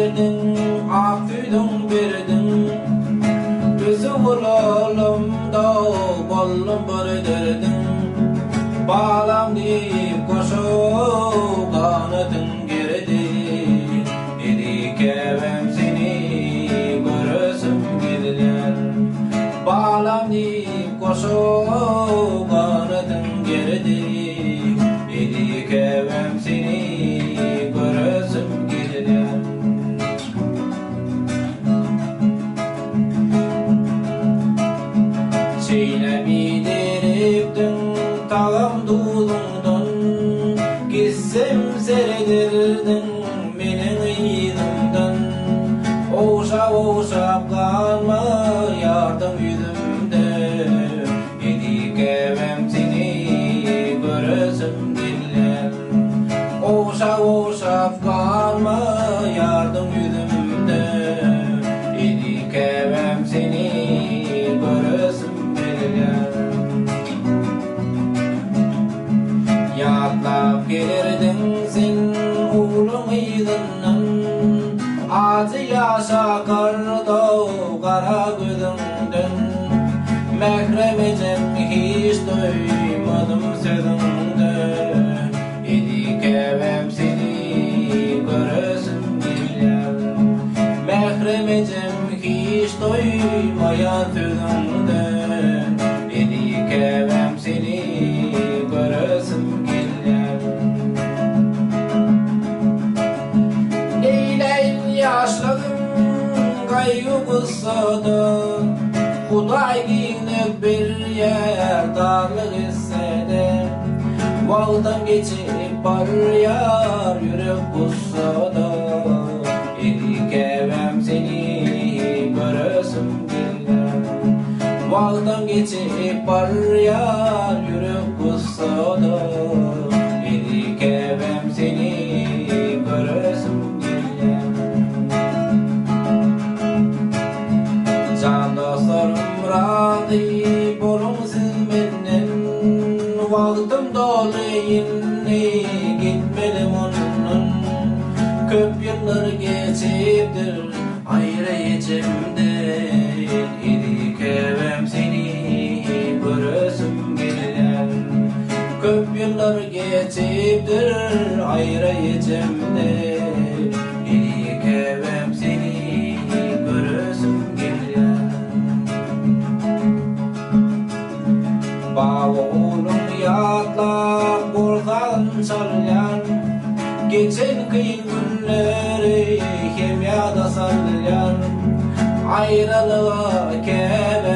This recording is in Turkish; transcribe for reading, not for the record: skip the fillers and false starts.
verdin, ak tüydün verdin. Gözü bulalımda bollum bir derdin. Bağlam deyip koşup kanadın geredi. Edik evim seni görürsüm gidiler. Bağlam deyip koşup kanadın geredi. Edik evim seni görürsüm gidiler. Çiğnemi deriptin tağım dudundan. Gitsem seyredirdin menin iyidimden. Oşap kalma yardım yüzümde. Edik evim seni görürsüm diller. Oşap kalma yardım yüzümde. Edik evim seni görürsüm diller. Yatlap gelirdin sen oğlum iyidinnan. Acı yaşa karda kara gözünden. Mehremecem hiç duymadım sözünden. Edik evim seni görürsüm diller. Mehremecem hiç duymayan sözünden. Edik evim seni görürsüm diller. Neyleyin yaşladım kaygısada. Huday giyinip bir yer darlık hisseder. Valdan geçip barıyar yürek kussada. Edik evim seni görürsüm diller. Valdan geçip barıyar yürek kussada. Edik evim seni görürsüm diller. Can dostlarım razı bolun siz menden. Vaktim dolu yine gitmedim onun. Köp yıllar geçiptir ayrıyacımdan. Edik evim seni görürsüm gelen. Köp yıllar geçiptir ayrıyacımdan. Edik evim seni görürsüm gelen. Bağ oğlum yatlap korkan çalyan. Geçen kıyın günleri hemyada sallayan. Ayrılığa kebe